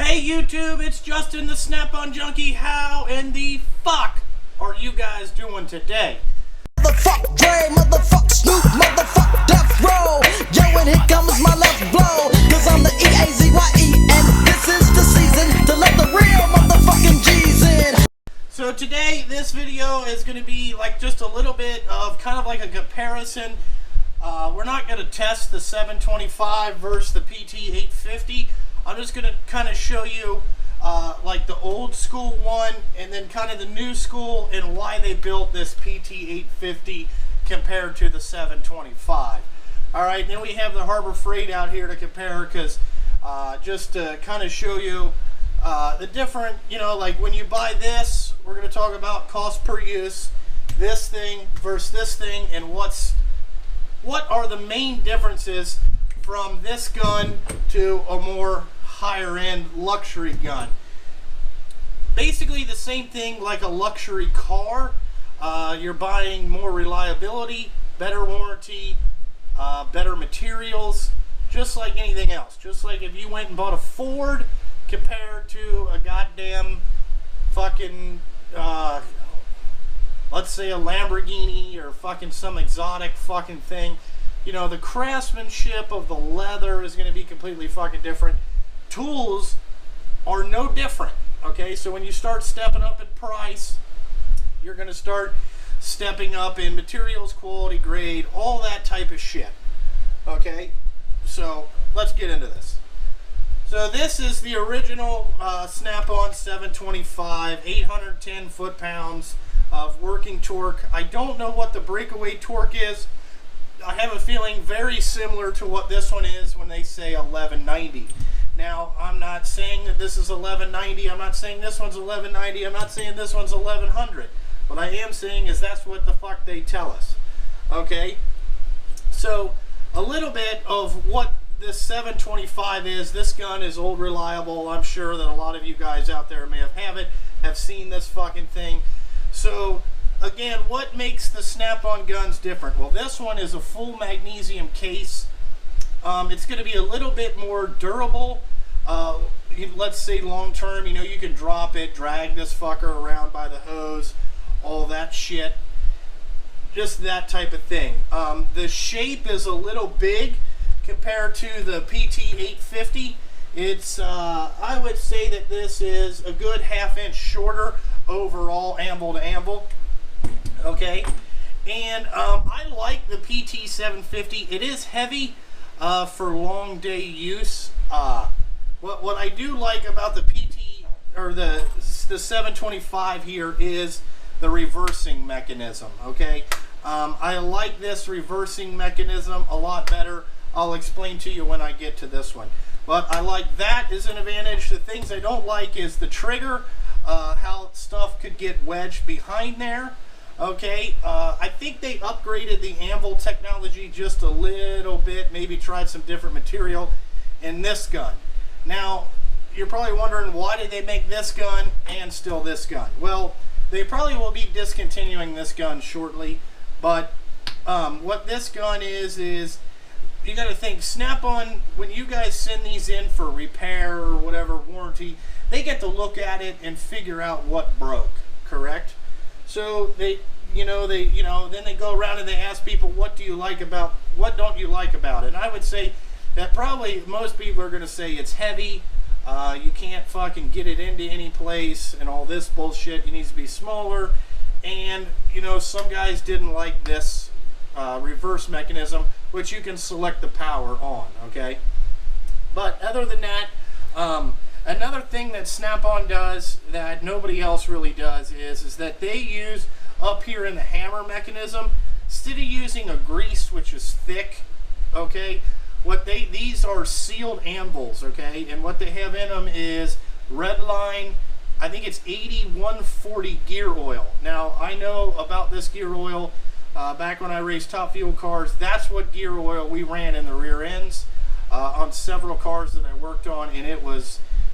Hey YouTube, it's Justin the Snap-on Junkie. How in the fuck are you guys doing today? Motherfuck Dre, motherfuck Snoop, motherfuck Death Row. Yo, and here comes my left blow, cause I'm the E-A-Z-Y-E, and this is the season to let the real motherfucking G's in. So today, this video is going to be like just a little bit of kind of like a comparison. We're not going to test the 725 versus the PT850. I'm just going to kind of show you like the old school one and then kind of the new school and why they built this PT850 compared to the 725. Alright, then we have the Harbor Freight out here to compare because just to kind of show you the different, you know, like when you buy this, we're going to talk about cost per use, this thing versus this thing, and what are the main differences from this gun to a more higher end luxury gun. Basically the same thing like a luxury car. You're buying more reliability, better warranty, better materials, just like anything else. Just like if you went and bought a Ford compared to a goddamn fucking let's say a Lamborghini or fucking some exotic fucking thing. You know, the craftsmanship of the leather is going to be completely fucking different. Tools are no different. Okay, so when you start stepping up in price, you're going to start stepping up in materials, quality, grade, all that type of shit. Okay, so let's get into this. So this is the original Snap-on 725, 810 foot-pounds of working torque. I don't know what the breakaway torque is. I have a feeling very similar to what this one is when they say 1190. Now, I'm not saying that this is 1190. I'm not saying this one's 1190. I'm not saying this one's 1100. What I am saying is that's what the fuck they tell us. Okay? So, a little bit of what this 725 is. This gun is old reliable. I'm sure that a lot of you guys out there may have seen this fucking thing. So, again, what makes the Snap-on guns different? Well, this one is a full magnesium case. It's going to be a little bit more durable. Let's say long term, you know, you can drop it, drag this fucker around by the hose, all that shit. Just that type of thing. The shape is a little big compared to the PT850. It's, I would say that this is a good half-inch shorter overall, anvil to anvil. Okay, and I like the PT750. It is heavy for long day use. What I do like about the PT or the 725 here is the reversing mechanism. Okay, I like this reversing mechanism a lot better. I'll explain to you when I get to this one. But I like that as an advantage. The things I don't like is the trigger, how stuff could get wedged behind there. Okay, I think they upgraded the anvil technology just a little bit, maybe tried some different material in this gun. Now, you're probably wondering, why did they make this gun and still this gun? Well, they probably will be discontinuing this gun shortly, but what this gun is you got to think, Snap-on, when you guys send these in for repair or whatever, warranty, they get to look at it and figure out what broke, correct? So then they go around and they ask people, what don't you like about it? And I would say that probably most people are going to say it's heavy, you can't fucking get it into any place and all this bullshit, it needs to be smaller, and you know, some guys didn't like this reverse mechanism, which you can select the power on, okay? But other than that, another thing that Snap-on does that nobody else really does is that they use up here in the hammer mechanism, instead of using a grease which is thick, okay, these are sealed anvils, okay, and what they have in them is Redline, I think it's 8140 gear oil. Now, I know about this gear oil, back when I raced top fuel cars, that's what gear oil we ran in the rear ends on several cars that I worked on, and it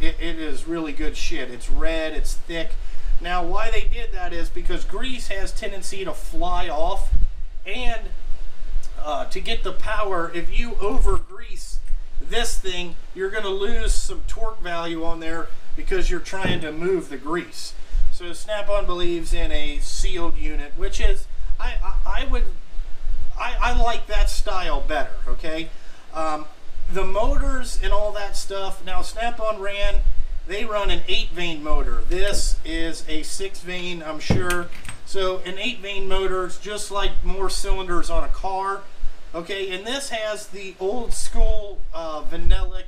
is really good shit. It's red, it's thick. Now, why they did that is because grease has tendency to fly off, and to get the power, if you over grease This thing, you're going to lose some torque value on there because you're trying to move the grease. So Snap-on believes in a sealed unit, which is, I like that style better, okay? The motors and all that stuff, now Snap-on they run an 8-vein motor. This is a 6-vein, I'm sure. So an 8-vein motor is just like more cylinders on a car, okay? And this has the old school vanillic,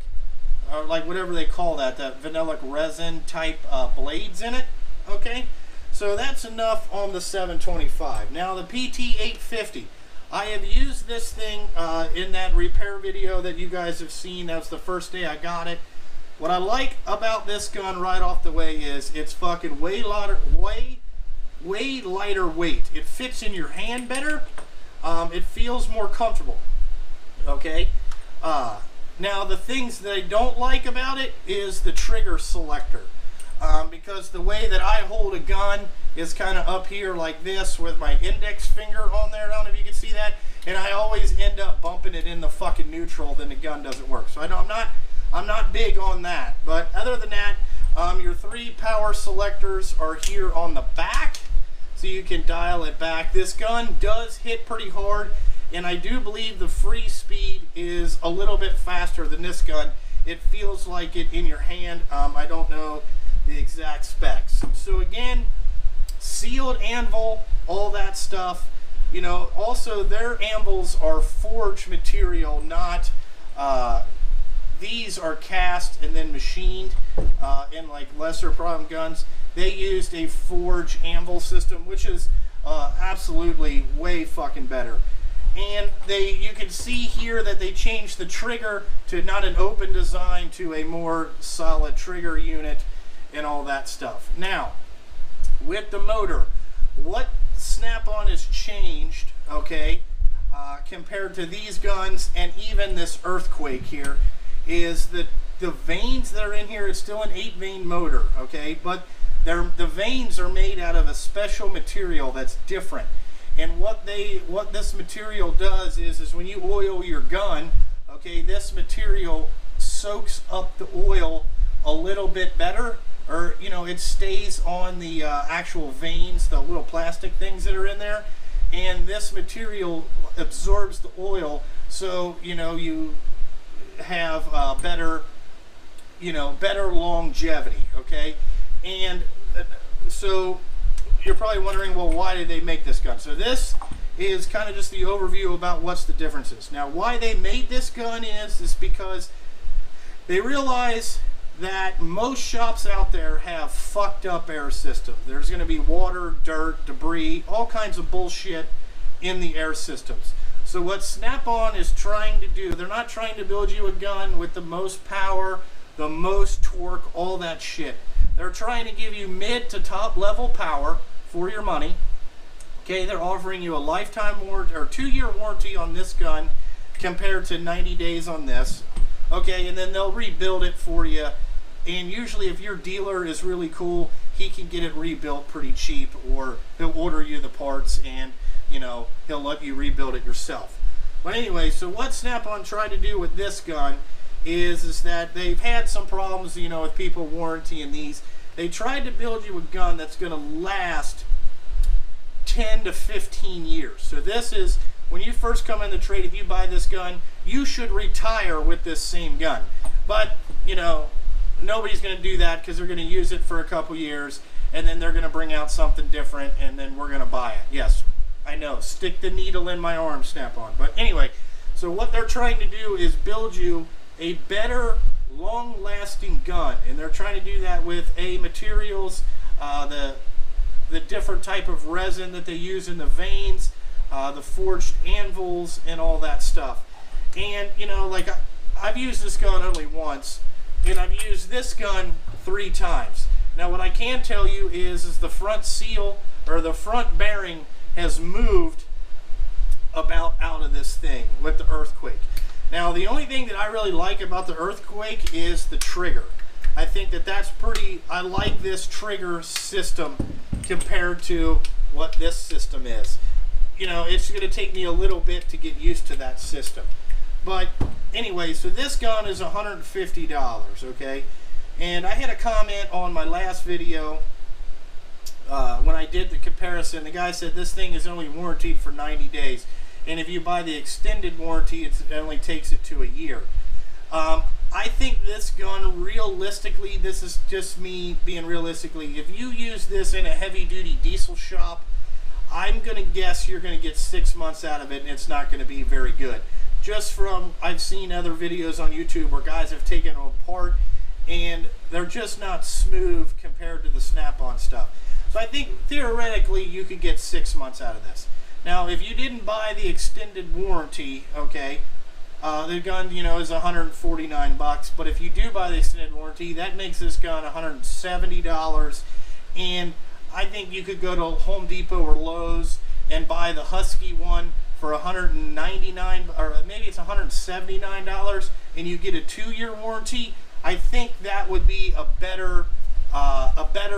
or like whatever they call that vanillic resin type blades in it, okay? So that's enough on the 725. Now the PT850. I have used this thing in that repair video that you guys have seen. That was the first day I got it. What I like about this gun right off the way is it's fucking way lighter weight. It fits in your hand better. It feels more comfortable. Okay. Now the things that I don't like about it is the trigger selector. Because the way that I hold a gun is kind of up here like this with my index finger on there. I don't know if you can see that. And I always end up bumping it in the fucking neutral, then the gun doesn't work. So I'm not big on that. But other than that, your 3 power selectors are here on the back, so you can dial it back. This gun does hit pretty hard, and I do believe the free speed is a little bit faster than this gun. It feels like it in your hand. I don't know the exact specs. So again, sealed anvil, all that stuff. You know, also their anvils are forged material, not these are cast and then machined in like lesser problem guns. They used a forged anvil system, which is absolutely way fucking better. And you can see here that they changed the trigger to not an open design to a more solid trigger unit and all that stuff. Now, with the motor, what Snap-on has changed, okay, compared to these guns and even this Earthquake here, is that the vanes that are in here, it's still an 8-vein motor, okay, but the vanes are made out of a special material that's different. And what this material does is when you oil your gun, okay, this material soaks up the oil a little bit better, or you know, it stays on the actual vanes, the little plastic things that are in there, and this material absorbs the oil, so you know, you have better longevity, okay? And so you're probably wondering, well, why did they make this gun? So this is kind of just the overview about what's the differences. Now, why they made this gun is because they realize that most shops out there have fucked up air systems. There's going to be water, dirt, debris, all kinds of bullshit in the air systems. So what Snap-on is trying to do, they're not trying to build you a gun with the most power, the most torque, all that shit. They're trying to give you mid to top level power for your money. Okay, they're offering you a lifetime warranty or 2-year warranty on this gun compared to 90 days on this. Okay, and then they'll rebuild it for you. And usually if your dealer is really cool, he can get it rebuilt pretty cheap, or he'll order you the parts and, you know, he'll let you rebuild it yourself. But anyway, so what Snap-on tried to do with this gun is that they've had some problems, you know, with people warrantying these. They tried to build you a gun that's going to last 10 to 15 years. So this is, when you first come in the trade, if you buy this gun, you should retire with this same gun. But, you know, nobody's going to do that because they're going to use it for a couple years, and then they're going to bring out something different, and then we're going to buy it. Yes, I know, stick the needle in my arm, Snap-on. But anyway, so what they're trying to do is build you a better, long-lasting gun, and they're trying to do that with materials, the different type of resin that they use in the vanes, the forged anvils, and all that stuff. And you know, like I've used this gun only once, and I've used this gun 3 times. Now what I can tell you is the front seal, or the front bearing, has moved about out of this thing with the Earthquake. Now the only thing that I really like about the Earthquake is the trigger. I think that that's pretty, I like this trigger system compared to what this system is. You know, it's going to take me a little bit to get used to that system. But anyway, so this gun is $150, okay? And I had a comment on my last video when I did the comparison. The guy said this thing is only warranted for 90 days. And if you buy the extended warranty, it only takes it to a year. I think this gun, realistically, this is just me being realistically, if you use this in a heavy-duty diesel shop, I'm going to guess you're going to get 6 months out of it, and it's not going to be very good. Just from, I've seen other videos on YouTube where guys have taken them apart, and they're just not smooth compared to the Snap-on stuff. So I think, theoretically, you could get 6 months out of this. Now, if you didn't buy the extended warranty, okay, the gun, you know, is $149, but if you do buy the extended warranty, that makes this gun $170, and I think you could go to Home Depot or Lowe's and buy the Husky one for $199, or maybe it's $179, and you get a 2-year warranty. I think that would be a better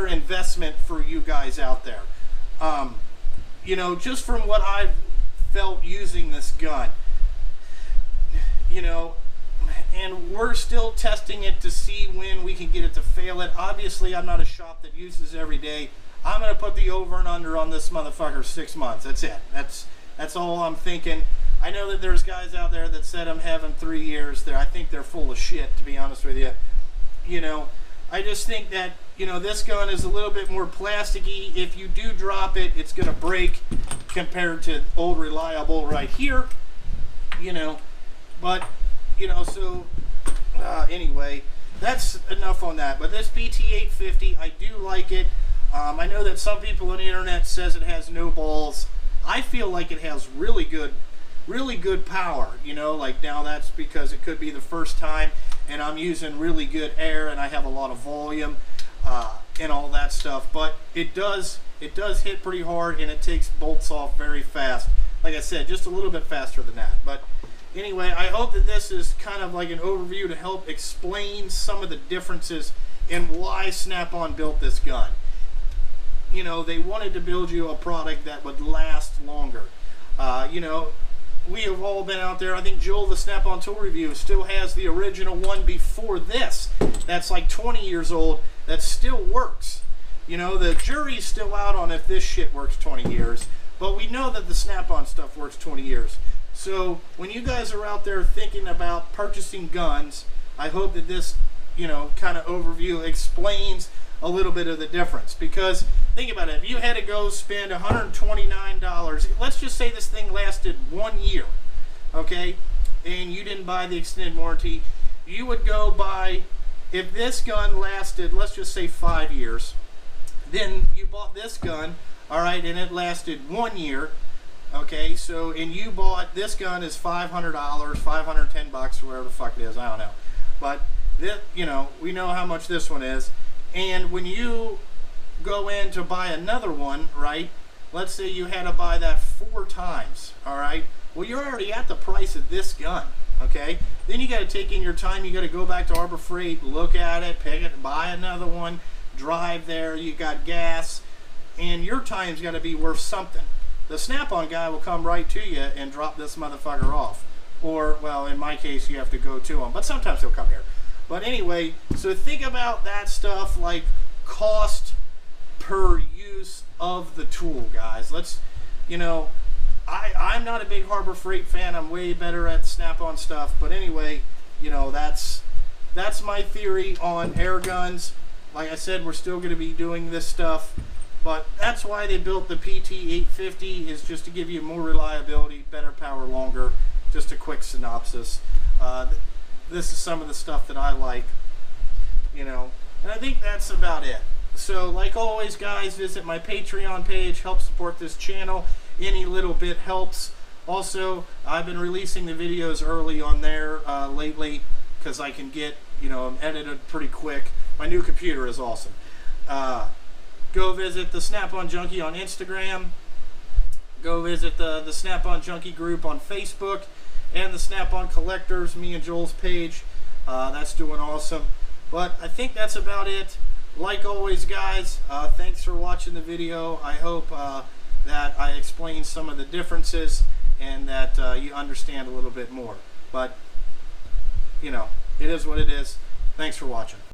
investment for you guys out there. You know, just from what I've felt using this gun, you know, and we're still testing it to see when we can get it to fail it. Obviously, I'm not a shop that uses it every day. I'm going to put the over and under on this motherfucker 6 months. That's it. That's all I'm thinking. I know that there's guys out there that said I'm having 3 years. I think they're full of shit, to be honest with you. You know, I just think that, you know, this gun is a little bit more plasticky. If you do drop it, it's going to break compared to old Reliable right here. You know, but, you know, so anyway, that's enough on that. But this PT850, I do like it. I know that some people on the internet says it has no balls. I feel like it has really good power, you know, like now that's because it could be the first time and I'm using really good air and I have a lot of volume and all that stuff, but it does hit pretty hard and it takes bolts off very fast. Like I said, just a little bit faster than that. But anyway, I hope that this is kind of like an overview to help explain some of the differences in why Snap-on built this gun. You know, they wanted to build you a product that would last longer. You know, we have all been out there. I think Joel, the Snap-on Tool Review, still has the original one before this. That's like 20 years old. That still works. You know, the jury's still out on if this shit works 20 years. But we know that the Snap-on stuff works 20 years. So when you guys are out there thinking about purchasing guns, I hope that this, you know, kind of overview explains a little bit of the difference. Because think about it, if you had to go spend $129, let's just say this thing lasted 1 year, okay, and you didn't buy the extended warranty, you would go buy, if this gun lasted, let's just say 5 years, then you bought this gun, all right, and it lasted 1 year, okay, so, and you bought, this gun is $500, $510, whatever the fuck it is, I don't know, but this, you know, we know how much this one is. And when you go in to buy another one, right, let's say you had to buy that 4 times, all right, well, you're already at the price of this gun, okay? Then you got to take in your time. You got to go back to Harbor Freight, look at it, pick it, buy another one, drive there, you got gas, and your time's got to be worth something. The Snap-on guy will come right to you and drop this motherfucker off. Or, well, in my case, you have to go to him, but sometimes he'll come here. But anyway, so think about that stuff like cost per use of the tool, guys. Let's, you know, I'm not a big Harbor Freight fan. I'm way better at Snap-on stuff. But anyway, you know, that's my theory on air guns. Like I said, we're still going to be doing this stuff. But that's why they built the PT850, is just to give you more reliability, better power, longer. Just a quick synopsis. This is some of the stuff that I like, you know, and I think that's about it. So, like always, guys, visit my Patreon page, help support this channel. Any little bit helps. Also, I've been releasing the videos early on there lately because I can get, you know, them edited pretty quick. My new computer is awesome. Go visit the Snap-on Junkie on Instagram. Go visit the Snap-on Junkie group on Facebook. And the Snap-on Collectors, me and Joel's page. That's doing awesome. But I think that's about it. Like always, guys, thanks for watching the video. I hope that I explained some of the differences and that you understand a little bit more. But you know, it is what it is. Thanks for watching.